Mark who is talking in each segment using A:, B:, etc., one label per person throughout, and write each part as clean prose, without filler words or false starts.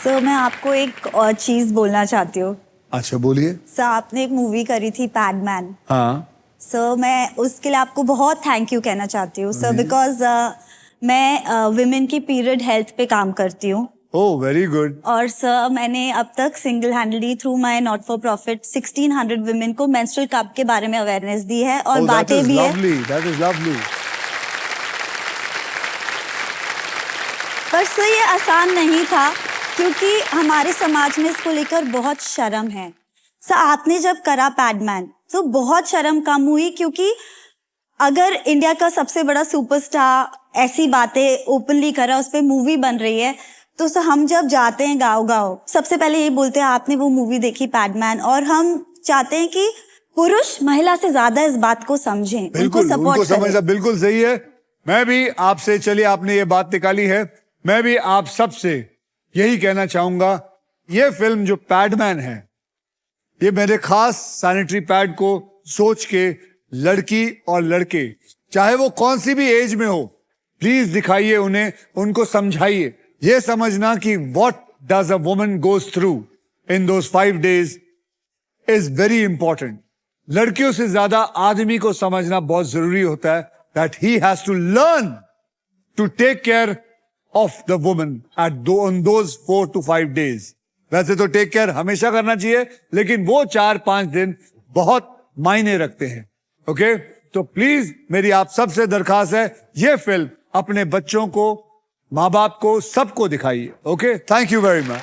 A: Sir मैं आपको एक और चीज बोलना चाहती हूँ।
B: अच्छा बोलिए।
A: सर आपने एक मूवी करी थी पैडमैन।
B: हाँ
A: सर मैं उसके लिए आपको बहुत थैंक यू कहना चाहती हूँ सर, बिकॉज मैं विमेन की पीरियड हेल्थ पे काम करती हूँ।
B: Oh very good.
A: और सर मैंने अब तक single हैंडली through my not for profit 1600 women को मेंस्ट्रुअल कप के बारे में अवेयरनेस दी है और बांटे भी है।
B: That is lovely.
A: पर सर ये आसान नहीं था क्योंकि हमारे समाज में इसको लेकर बहुत शर्म है। सर आपने जब करा पैडमैन तो बहुत शर्म कम हुई, क्योंकि अगर इंडिया का सबसे बड़ा सुपरस्टार ऐसी बातें ओपनली कर रहा है, उस पर मूवी बन रही है, तो सर हम जब जाते हैं गाँव सबसे पहले ये बोलते हैं आपने वो मूवी देखी पैडमैन, और हम चाहते हैं कि पुरुष महिला से ज्यादा इस बात को समझें,
B: बिल्कुल उनको समझना बिल्कुल सही है। मैं भी आपसे, चलिए आपने ये बात निकाली है, मैं भी आप सबसे यही कहना चाहूंगा, ये फिल्म जो पैडमैन है ये मेरे खास सैनिटरी पैड को सोच के लड़की और लड़के चाहे वो कौन सी भी एज में हो प्लीज दिखाइए उन्हें, उनको समझाइए। ये समझना कि what does a woman goes through in those 5 days is very important. लड़कियों से ज्यादा आदमी को समझना बहुत जरूरी होता है, that he has to learn to take care of the woman at on those 4 to 5 days। वैसे तो टेक केयर हमेशा करना चाहिए, लेकिन वो 4-5 दिन बहुत मायने रखते हैं। ओके तो प्लीज मेरी आप सबसे दरखास्त है, ये फिल्म अपने बच्चों को, माँ बाप को, सबको दिखाइए। Okay thank you very much.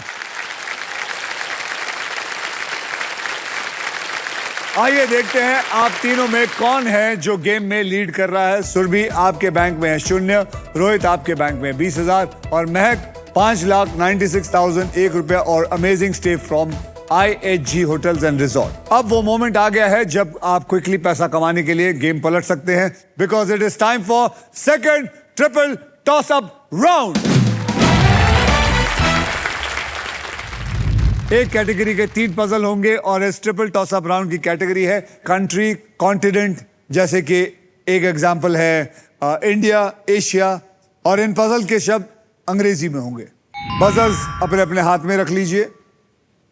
B: आइए देखते हैं आप तीनों में कौन है जो गेम में लीड कर रहा है। सुरभि आपके बैंक में है 0, रोहित आपके बैंक में 20,000 और महक 5,96,000 1 रुपया और amazing stay from IHG hotels and resort. अब वो मोमेंट आ गया है जब आप क्विकली पैसा कमाने के लिए गेम पलट सकते हैं, because it is time for second triple toss up round. एक कैटेगरी के 3 पजल होंगे और इस ट्रिपल टॉस अप राउंड की कैटेगरी है कंट्री, कॉन्टिनेंट, जैसे कि एक एग्जांपल है इंडिया, एशिया, और इन पजल के शब्द अंग्रेजी में होंगे। बजर्स अपने अपने हाथ में रख लीजिए,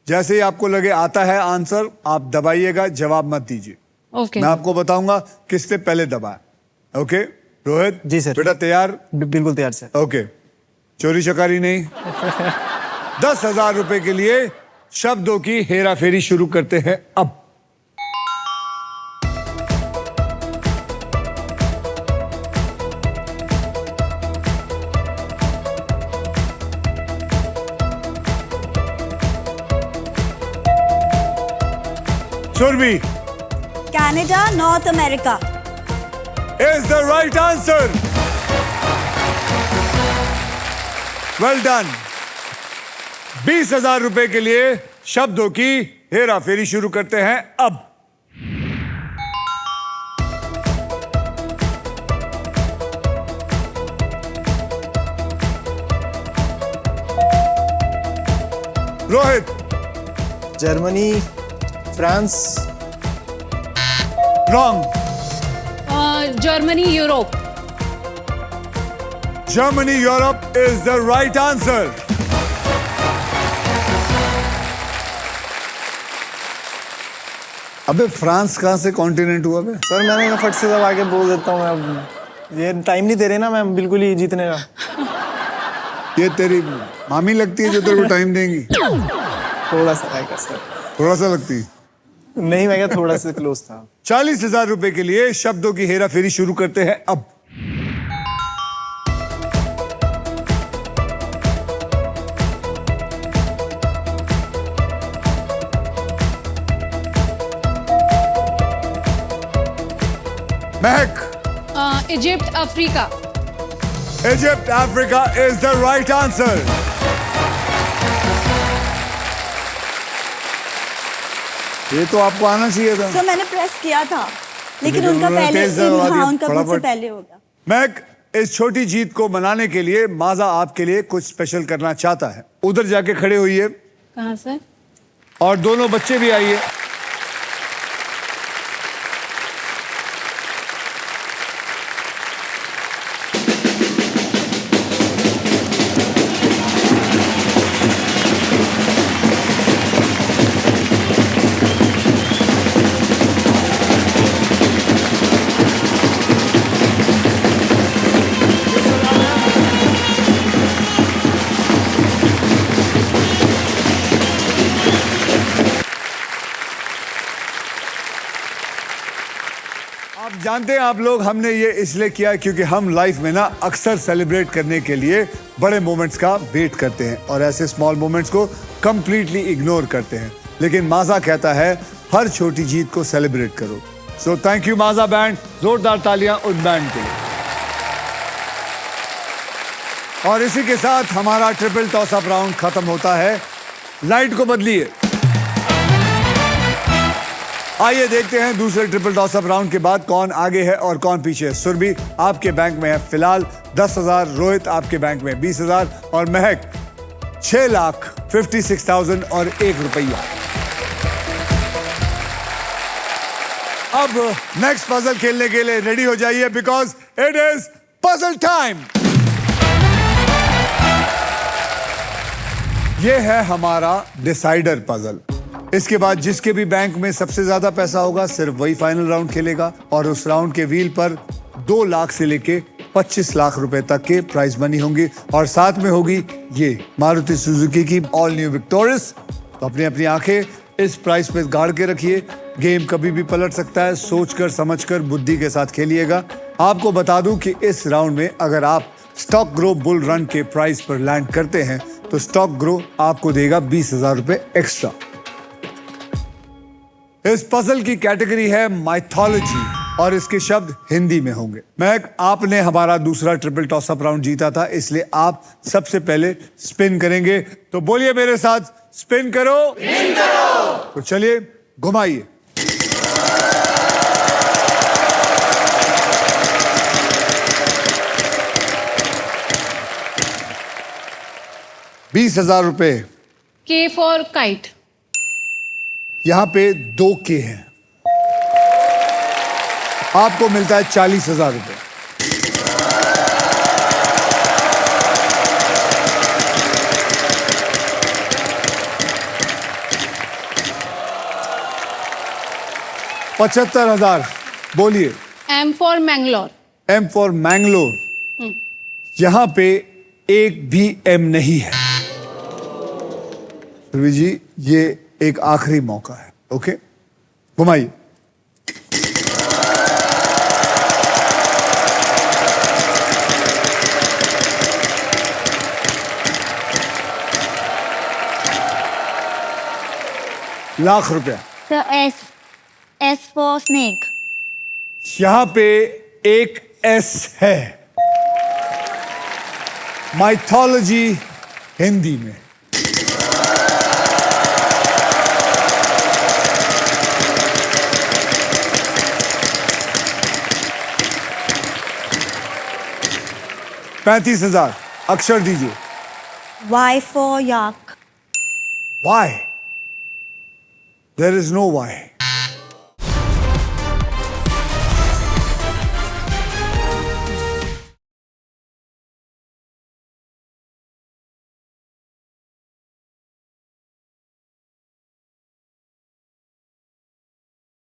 B: जैसे ही आपको लगे आता है आंसर आप दबाइएगा, जवाब मत दीजिए।
C: Okay.
B: मैं आपको बताऊंगा किससे पहले दबाए। ओके रोहित
D: जी सर।
B: बेटा तैयार?
D: बिल्कुल तैयार सर।
B: ओके चोरी चकारी नहीं। 10,000 रुपए के लिए शब्दों की हेरा फेरी शुरू करते हैं अब। Surabhi
A: Canada, North America.
B: is the right answer. Well done. 20,000 रुपए के लिए शब्दों की हेरा फेरी शुरू करते हैं अब। Rohit
D: Germany, France.
B: Wrong.
C: Germany, Europe.
B: Germany, Europe is the right answer. अबे फ्रांस कहां से कॉन्टिनेंट हुआ बे?
D: सर मैंने कहा फट से सब आगे बोल देता हूँ मैं, अब ये टाइम नहीं दे रहे ना मैम बिल्कुल ही जीतने का।
B: ये तेरी मामी लगती है जो तेरे को टाइम देंगी?
D: थोड़ा सा आएगा सर।
B: थोड़ा सा लगती है?
D: नहीं मैं क्या थोड़ा सा क्लोज था।
B: 40,000 रुपए के लिए शब्दों की हेरा फेरी शुरू करते हैं अब। महक
C: Egypt, Africa.
B: Egypt, Africa is the right answer. ये तो आपको आना चाहिए था।
A: सर मैंने प्रेस किया था, लेकिन उनका
B: उन्होंने
A: पहले,
B: तेज दबा दिया,
A: हाँ उनका मुझसे
B: फटाफट।
A: पहले होगा।
B: महक इस छोटी जीत को मनाने के लिए माजा आपके लिए कुछ स्पेशल करना चाहता है। उधर जाके खड़े होइए
C: कहाँ सर?
B: और दोनों बच्चे भी आइए। जानते हैं आप लोग, हमने ये इसलिए किया क्योंकि हम लाइफ में ना अक्सर सेलिब्रेट करने के लिए बड़े मोमेंट्स का वेट करते हैं और ऐसे स्मॉल मोमेंट्स को कंप्लीटली इग्नोर करते हैं। लेकिन माजा कहता है हर छोटी जीत को सेलिब्रेट करो। So thank you Maaza band, जोरदार तालियां उन बैंड के लिए। और इसी के साथ हमारा ट्रिपल टॉस अप राउंड खत्म होता है। लाइट को बदलिए। आइए देखते हैं दूसरे ट्रिपल टॉस अप राउंड के बाद कौन आगे है और कौन पीछे है। सुरभि आपके बैंक में है फिलहाल 10,000, रोहित आपके बैंक में 20,000 और महक 6,56,000 और 1 रुपया। अब नेक्स्ट पजल खेलने के लिए रेडी हो जाइए because it is puzzle time. ये है हमारा डिसाइडर पजल। इसके बाद जिसके भी बैंक में सबसे ज्यादा पैसा होगा सिर्फ वही फाइनल राउंड खेलेगा और उस राउंड के व्हील पर 2 लाख से लेके 25 लाख रुपए तक के प्राइज मनी होंगी और साथ में होगी ये मारुति सुजुकी की ऑल न्यू विक्टोरियस। तो अपनी अपनी आंखें इस प्राइस पे गाड़ के रखिए। गेम कभी भी पलट सकता है, सोचकर समझकर बुद्धि के साथ खेलिएगा। आपको बता दूं कि इस राउंड में अगर आप स्टॉक ग्रो बुल रन के प्राइस पर लैंड करते हैं तो स्टॉक ग्रो आपको देगा 20,000 रुपए एक्स्ट्रा। इस पजल की कैटेगरी है माइथोलॉजी और इसके शब्द हिंदी में होंगे। महक, आपने हमारा दूसरा ट्रिपल टॉस अप राउंड जीता था, इसलिए आप सबसे पहले स्पिन करेंगे। तो बोलिए मेरे साथ, स्पिन करो। तो चलिए घुमाइए। ₹20,000
C: K for kite.
B: यहां पे 2 के हैं। आपको मिलता है ₹40,000। $75,000। बोलिए।
C: M for Mangalore.
B: M for Mangalore. यहां पे एक भी M नहीं है। रवि जी, ये एक आखिरी मौका है। ओके, घुमाइए। लाख रुपया।
A: So S for snake.
B: यहां पे एक S है। माइथोलॉजी हिंदी में। $35,000। अक्षर दीजिए।
A: Y for yak.
B: Why? There is no why.